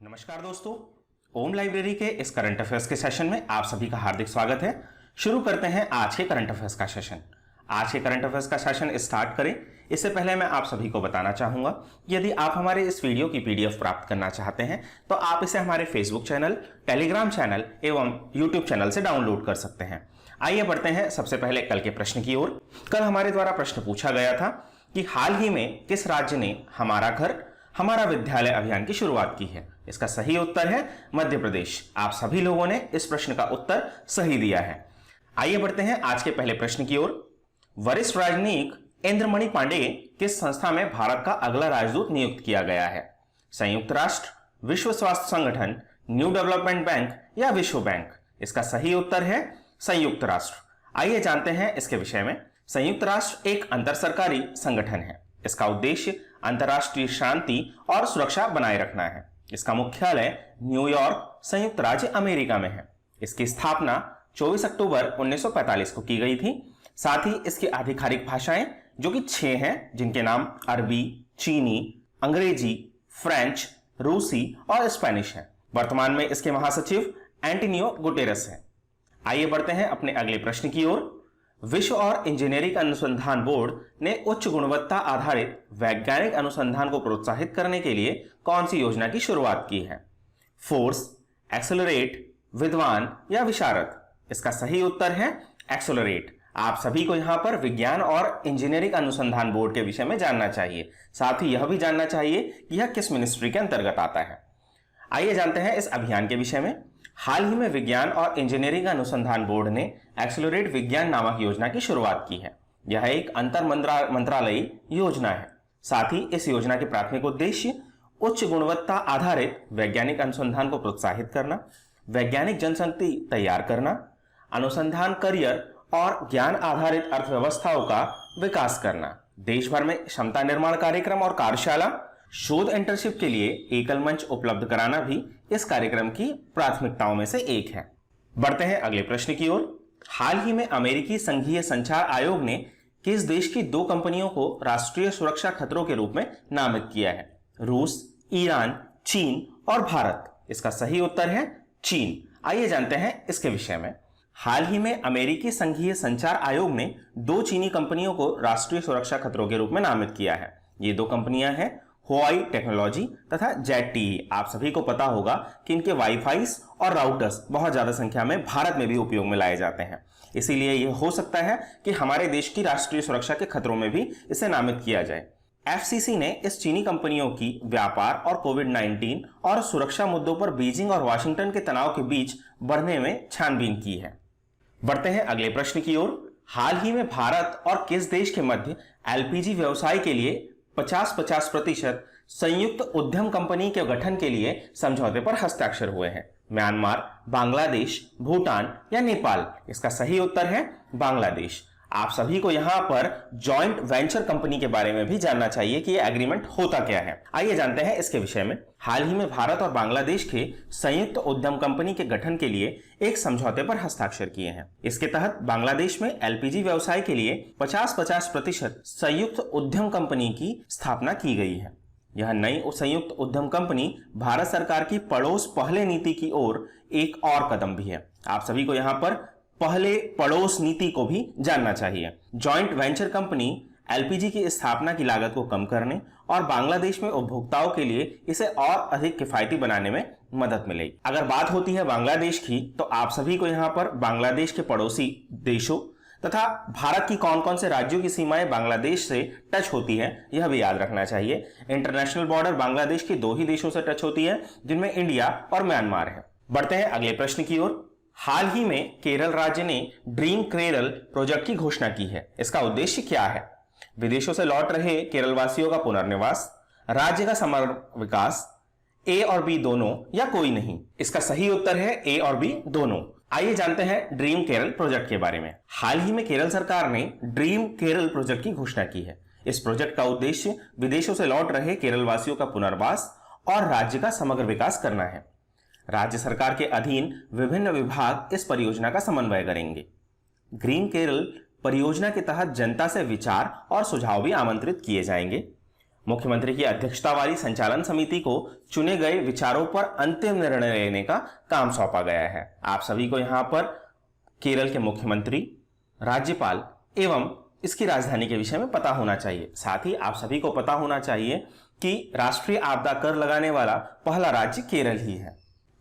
नमस्कार दोस्तों, ओम लाइब्रेरी के इस करंट अफेयर्स के सेशन में आप सभी का हार्दिक स्वागत है। शुरू करते हैं आज के करंट अफेयर्स का सेशन। आज के करंट अफेयर्स का सेशन स्टार्ट करें इससे पहले मैं आप सभी को बताना चाहूंगा, यदि आप हमारे इस वीडियो की पीडीएफ प्राप्त करना चाहते हैं तो आप इसे हमारे फेसबुक चैनल, टेलीग्राम चैनल एवं यूट्यूब चैनल से डाउनलोड कर सकते हैं। आइए बढ़ते हैं सबसे पहले कल के प्रश्न की ओर। कल हमारे द्वारा प्रश्न पूछा गया था कि हाल ही में किस राज्य ने हमारा घर हमारा विद्यालय अभियान की शुरुआत की है। इसका सही उत्तर है मध्य प्रदेश। आप सभी लोगों ने इस प्रश्न का उत्तर सही दिया है। आइए बढ़ते हैं आज के पहले प्रश्न की ओर। वरिष्ठ राजनयिक इंद्रमणि पांडेय किस संस्था में भारत का अगला राजदूत नियुक्त किया गया है? संयुक्त राष्ट्र, विश्व स्वास्थ्य संगठन, न्यू डेवलपमेंट बैंक या विश्व बैंक? इसका सही उत्तर है संयुक्त राष्ट्र। आइए जानते हैं इसके विषय में। संयुक्त राष्ट्र एक अंतर सरकारी संगठन है। इसका उद्देश्य अंतर्राष्ट्रीय शांति और सुरक्षा बनाए रखना है। इसका मुख्यालय न्यूयॉर्क, संयुक्त राज्य अमेरिका में है। इसकी स्थापना 24 अक्टूबर 1945 को की गई थी। साथ ही इसकी आधिकारिक भाषाएं जो कि 6 हैं, जिनके नाम अरबी, चीनी, अंग्रेजी, फ्रेंच, रूसी और स्पेनिश है। वर्तमान में इसके महासचिव एंटोनियो गुटेरेस हैं। आइए बढ़ते हैं अपने अगले प्रश्न की ओर। विश्व और इंजीनियरिंग अनुसंधान बोर्ड ने उच्च गुणवत्ता आधारित वैज्ञानिक अनुसंधान को प्रोत्साहित करने के लिए कौन सी योजना की शुरुआत की है? फोर्स, एक्सेलरेट, विद्वान या विशारद? इसका सही उत्तर है एक्सेलरेट। आप सभी को यहां पर विज्ञान और इंजीनियरिंग अनुसंधान बोर्ड के विषय में जानना चाहिए। साथ ही यह भी जानना चाहिए कि यह किस मिनिस्ट्री के अंतर्गत आता है। आइए जानते हैं इस अभियान के विषय में। हाल ही में विज्ञान और इंजीनियरिंग अनुसंधान बोर्ड ने एक्सेलरेट विज्ञान नामक योजना की शुरुआत की है। यह एक अंतर मंत्रालयी योजना है। साथ ही इस योजना के प्राथमिक उद्देश्य उच्च गुणवत्ता आधारित वैज्ञानिक अनुसंधान को प्रोत्साहित करना, वैज्ञानिक जनशक्ति तैयार करना, अनुसंधान करियर और ज्ञान आधारित अर्थव्यवस्थाओं का विकास करना, देश भर में क्षमता निर्माण कार्यक्रम और कार्यशाला, शोध इंटर्नशिप के लिए एकल मंच उपलब्ध कराना भी इस कार्यक्रम की प्राथमिकताओं में से एक है। बढ़ते हैं अगले प्रश्न की ओर। हाल ही में अमेरिकी संघीय संचार आयोग ने किस देश की 2 कंपनियों को राष्ट्रीय सुरक्षा खतरों के रूप में नामित किया है? रूस, ईरान, चीन और भारत? इसका सही उत्तर है चीन। आइए जानते हैं इसके विषय में। हाल ही में अमेरिकी संघीय संचार आयोग ने 2 चीनी कंपनियों को राष्ट्रीय सुरक्षा खतरों के रूप में नामित किया है। ये 2 कंपनियां हैं हुआई टेक्नोलॉजी तथा ZTE। आप सभी को पता होगा कि इनके वाईफाइस और राउटर्स बहुत ज्यादा संख्या में भारत में भी उपयोग में लाए जाते हैं। इसीलिए यह हो सकता है कि हमारे देश की राष्ट्रीय सुरक्षा के खतरों में भी इसे नामित किया जाए। FCC ने इस चीनी कंपनियों की व्यापार और कोविड-19 और सुरक्षा मुद्दों पर बीजिंग और वाशिंगटन के तनाव के बीच बढ़ने में छानबीन की है। बढ़ते हैं अगले प्रश्न की ओर। हाल ही में भारत और किस देश के मध्य LPG व्यवसाय के लिए 50-50% संयुक्त उद्यम कंपनी के गठन के लिए समझौते पर हस्ताक्षर हुए हैं? म्यांमार, बांग्लादेश, भूटान या नेपाल? इसका सही उत्तर है बांग्लादेश। आप सभी को यहां पर जॉइंट वेंचर कंपनी के बारे में भी जानना चाहिए कि यह एग्रीमेंट होता क्या है। आइए जानते हैं इसके विषय में। हाल ही में भारत और बांग्लादेश के संयुक्त उद्यम कंपनी के गठन के लिए एक समझौते पर हस्ताक्षर किए हैं। इसके तहत बांग्लादेश में LPG व्यवसाय के लिए 50-50% संयुक्त उद्यम कंपनी की स्थापना की गई है। यह नई संयुक्त उद्यम कंपनी भारत सरकार की पड़ोस पहले नीति की ओर एक और कदम भी है। आप सभी को यहाँ पर पहले पड़ोस नीति को भी जानना चाहिए। जॉइंट वेंचर कंपनी LPG की स्थापना की लागत को कम करने और बांग्लादेश में उपभोक्ताओं के लिए इसे और अधिक किफायती बनाने में मदद मिलेगी। अगर बात होती है बांग्लादेश की, तो आप सभी को यहाँ पर बांग्लादेश के पड़ोसी देशों तथा भारत की कौन कौन से राज्यों की सीमाएं बांग्लादेश से टच होती है, यह भी याद रखना चाहिए। इंटरनेशनल बॉर्डर बांग्लादेश के 2 ही देशों से टच होती है, जिनमें इंडिया और म्यांमार है। बढ़ते हैं अगले प्रश्न की ओर। हाल ही में केरल राज्य ने ड्रीम केरल प्रोजेक्ट की घोषणा की है। इसका उद्देश्य क्या है? विदेशों से लौट रहे केरल वासियों का पुनर्निवास, राज्य का समग्र विकास, A और B दोनों या कोई नहीं? इसका सही उत्तर है A और B दोनों। आइए जानते हैं ड्रीम केरल प्रोजेक्ट के बारे में। हाल ही में केरल सरकार ने ड्रीम केरल प्रोजेक्ट की घोषणा की है। इस प्रोजेक्ट का उद्देश्य विदेशों से लौट रहे केरल वासियों का पुनर्वास और राज्य का समग्र विकास करना है। राज्य सरकार के अधीन विभिन्न विभाग इस परियोजना का समन्वय करेंगे। ग्रीन केरल परियोजना के तहत जनता से विचार और सुझाव भी आमंत्रित किए जाएंगे। मुख्यमंत्री की अध्यक्षता वाली संचालन समिति को चुने गए विचारों पर अंतिम निर्णय लेने का काम सौंपा गया है। आप सभी को यहाँ पर केरल के मुख्यमंत्री, राज्यपाल एवं इसकी राजधानी के विषय में पता होना चाहिए। साथ ही आप सभी को पता होना चाहिए कि राष्ट्रीय आपदा कर लगाने वाला पहला राज्य केरल ही है।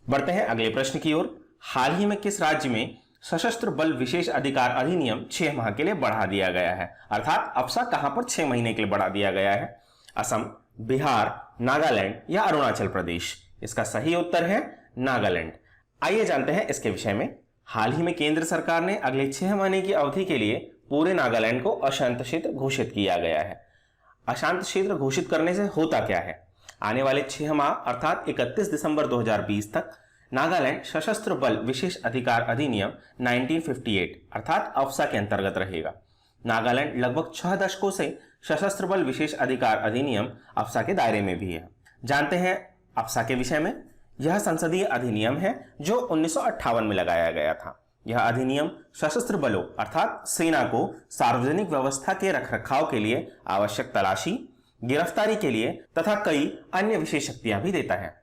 बढ़ते हैं अगले प्रश्न की ओर। हाल ही में किस राज्य में सशस्त्र बल विशेष अधिकार अधिनियम 6 माह के लिए बढ़ा दिया गया है? अर्थात अफसा कहां पर 6 महीने के लिए बढ़ा दिया गया है? असम, बिहार, नागालैंड या अरुणाचल प्रदेश? इसका सही उत्तर है नागालैंड। आइए जानते हैं इसके विषय में। हाल ही में केंद्र सरकार ने अगले 6 महीने की अवधि के लिए पूरे नागालैंड को अशांत क्षेत्र घोषित किया गया है। अशांत क्षेत्र घोषित करने से होता क्या है? आने वाले 6 माह अर्थात 31 दिसंबर 2020 तक नागालैंड सशस्त्र बल विशेष अधिकार अधिनियम 1958 अर्थात अफसा के अंतर्गत रहेगा। नागालैंड लगभग 6 दशकों से सशस्त्र बल विशेष अधिकार अधिनियम अफसा के दायरे में भी है। जानते हैं अफसा के विषय में। यह संसदीय अधिनियम है जो 1958 में लगाया गया था। यह अधिनियम सशस्त्र बलों अर्थात सेना को सार्वजनिक व्यवस्था के रखरखाव के लिए आवश्यक तलाशी, गिरफ्तारी के लिए तथा कई अन्य विशेष शक्तियां भी देता है।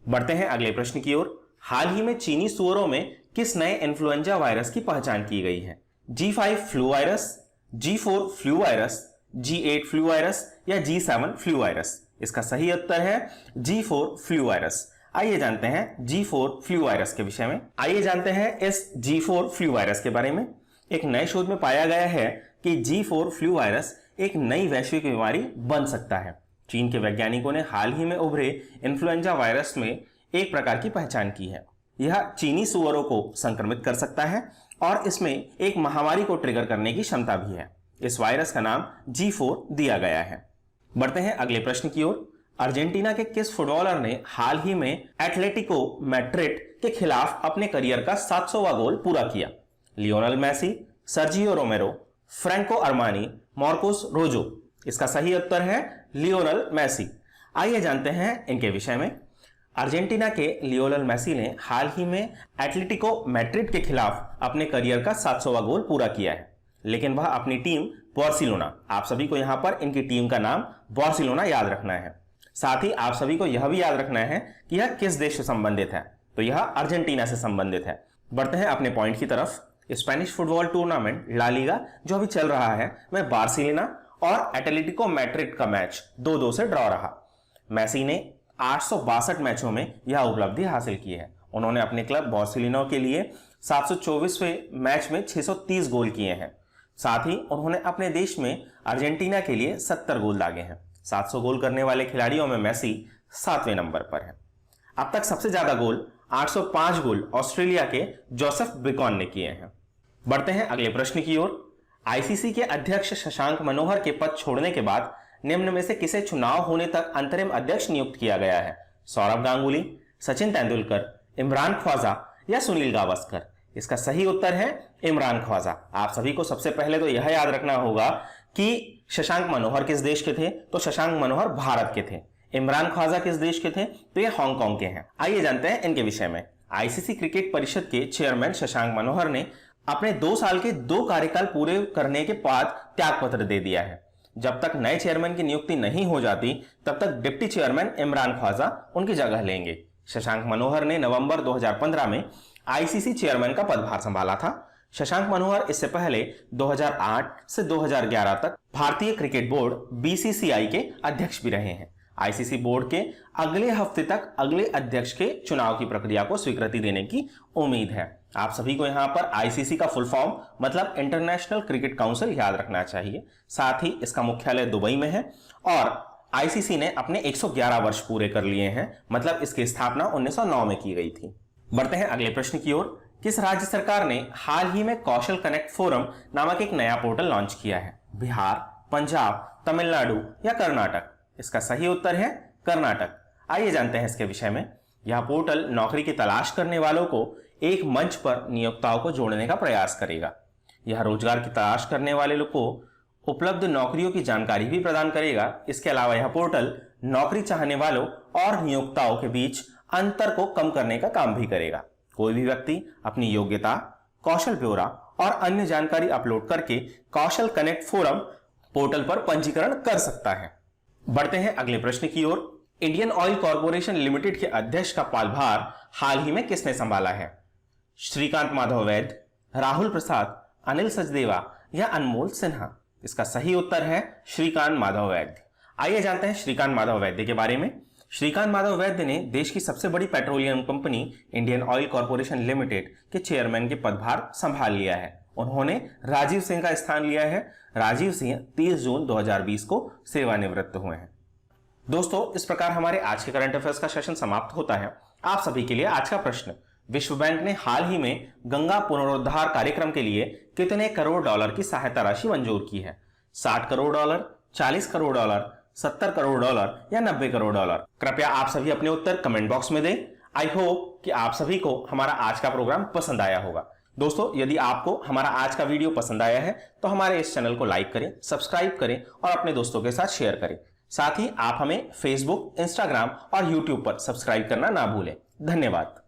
बढ़ते हैं अगले प्रश्न की ओर। हाल ही में चीनी सुअरों में किस नए इन्फ्लुएंजा वायरस की पहचान की गई है? G5 flu virus, G4 flu virus, G8 flu virus या G7 फ्लू वायरस? इसका सही उत्तर है G4 फ्लू वायरस। आइए जानते हैं G4 फ्लू वायरस के विषय में। आइए जानते हैं इस G4 फ्लू वायरस के बारे में। एक नए शोध में पाया गया है कि G4 फ्लू वायरस एक नई वैश्विक बीमारी बन सकता है। चीन के वैज्ञानिकों ने हाल ही में उभरे इन्फ्लुएंजा वायरस में एक प्रकार की पहचान की है। यह चीनी सुअरों को संक्रमित कर सकता है और इसमें एक महामारी को ट्रिगर करने की क्षमता भी है। इस वायरस का नाम G4 दिया गया है। बढ़ते हैं अगले प्रश्न की ओर। अर्जेंटीना के किस फुटबॉलर ने हाल ही में एटलेटिको मैड्रिड के खिलाफ अपने करियर का 700वां गोल पूरा किया? Lionel Messi, Sergio Romero, Franco Armani, Marcos Rojo? इसका सही उत्तर है लियोनेल मेसी। आइए जानते हैं इनके विषय में। अर्जेंटीना के लियोनेल मेसी ने हाल ही में एटलेटिको मैड्रिड के खिलाफ अपने करियर का 700वां गोल पूरा किया है, लेकिन वह अपनी टीम बार्सिलोना, आप सभी को यहां पर इनकी टीम का नाम बार्सिलोना याद रखना है। साथ ही आप सभी को यह भी याद रखना है कि यह किस देश से संबंधित है, तो यह अर्जेंटीना से संबंधित है। बढ़ते हैं अपने पॉइंट की तरफ। Spanish football tournament La Liga जो अभी चल रहा है, में बार्सिलोना और एटलेटिको मैड्रिड का मैच 2-2 से ड्रॉ रहा। मेसी ने 862 मैचों में यह उपलब्धि हासिल की है। उन्होंने अपने क्लब बार्सिलोना के लिए 724वें मैच में 630 गोल किए हैं। साथ ही उन्होंने अपने देश में अर्जेंटीना के लिए 70 गोल दागे हैं। 700 गोल करने वाले खिलाड़ियों में मेसी 7वें नंबर पर है। अब तक सबसे ज्यादा गोल 805 गोल ऑस्ट्रेलिया के जोसेफ बिकॉन ने किए हैं। बढ़ते हैं अगले प्रश्न की ओर। आईसीसी के अध्यक्ष शशांक मनोहर के पद छोड़ने के बाद निम्न में से किसे चुनाव होने तक अंतरिम अध्यक्ष नियुक्त किया गया है? सौरव गांगुली, सचिन तेंदुलकर, इमरान ख्वाजा या सुनील गावस्कर? इसका सही उत्तर है इमरान ख्वाजा। आप सभी को सबसे पहले तो यह याद रखना होगा कि शशांक मनोहर किस देश के थे, तो शशांक मनोहर भारत के थे। इमरान ख्वाजा किस देश के थे, तो ये हांगकांग के हैं। आइए जानते हैं इनके विषय में। आईसीसी क्रिकेट परिषद के चेयरमैन शशांक मनोहर ने अपने 2 साल के 2 कार्यकाल पूरे करने के बाद त्यागपत्र दे दिया है। जब तक नए चेयरमैन की नियुक्ति नहीं हो जाती तब तक डिप्टी चेयरमैन इमरान ख्वाजा उनकी जगह लेंगे। शशांक मनोहर ने नवंबर 2015 में आईसीसी चेयरमैन का पदभार संभाला था। शशांक मनोहर इससे पहले 2008 से 2011 तक भारतीय क्रिकेट बोर्ड बीसीसीआई के अध्यक्ष भी रहे हैं। आईसीसी बोर्ड के अगले हफ्ते तक अगले अध्यक्ष के चुनाव की प्रक्रिया को स्वीकृति देने की उम्मीद है। आप सभी को यहां पर आईसीसी का फुल फॉर्म मतलब इंटरनेशनल क्रिकेट काउंसिल याद रखना चाहिए। साथ ही इसका मुख्यालय दुबई में है और आईसीसी ने अपने 111 वर्ष पूरे कर लिए हैं, मतलब इसकी स्थापना 1909 में की गई थी। बढ़ते हैं अगले प्रश्न की ओर। किस राज्य सरकार ने हाल ही में कौशल कनेक्ट फोरम नामक एक नया पोर्टल लॉन्च किया है? बिहार, पंजाब, तमिलनाडु या कर्नाटक? इसका सही उत्तर है कर्नाटक। आइए जानते हैं इसके विषय में। यह पोर्टल नौकरी की तलाश करने वालों को एक मंच पर नियोक्ताओं को जोड़ने का प्रयास करेगा। यह रोजगार की तलाश करने वाले लोग को उपलब्ध नौकरियों की जानकारी भी प्रदान करेगा। इसके अलावा यह पोर्टल नौकरी चाहने वालों और नियोक्ताओं के बीच अंतर को कम करने का काम भी करेगा। कोई भी व्यक्ति अपनी योग्यता, कौशल ब्यौरा और अन्य जानकारी अपलोड करके कौशल कनेक्ट फोरम पोर्टल पर पंजीकरण कर सकता है। बढ़ते हैं अगले प्रश्न की ओर। इंडियन ऑयल कॉर्पोरेशन लिमिटेड के अध्यक्ष का पदभार हाल ही में किसने संभाला है? श्रीकांत माधव वैद्य, राहुल प्रसाद, अनिल सचदेवा या अनमोल सिन्हा? इसका सही उत्तर है श्रीकांत माधव वैद्य। आइए जानते हैं श्रीकांत माधव वैद्य के बारे में। श्रीकांत माधव वैद्य ने देश की सबसे बड़ी petroleum company Indian oil corporation limited के चेयरमैन के पदभार संभाल लिया है। उन्होंने राजीव सिंह का स्थान लिया है। राजीव सिंह 30 जून 2020 को सेवानिवृत्त हुए हैं। दोस्तों, इस प्रकार हमारे आज के करंट अफेयर्स का सेशन समाप्त होता है। आप सभी के लिए आज का प्रश्न, विश्व बैंक ने हाल ही में गंगा पुनरुद्धार कार्यक्रम के लिए कितने करोड़ डॉलर की सहायता राशि मंजूर की है? 60 crore dollar, 40 crore dollar, 70 crore dollar या 90 करोड़ डॉलर? कृपया आप सभी अपने उत्तर कमेंट बॉक्स में दें। आई होप कि आप सभी को हमारा आज का प्रोग्राम पसंद आया होगा। दोस्तों, यदि आपको हमारा आज का वीडियो पसंद आया है तो हमारे इस चैनल को लाइक करें, सब्सक्राइब करें और अपने दोस्तों के साथ शेयर करें। साथ ही आप हमें फेसबुक, इंस्टाग्राम और यूट्यूब पर सब्सक्राइब करना ना भूलें। धन्यवाद।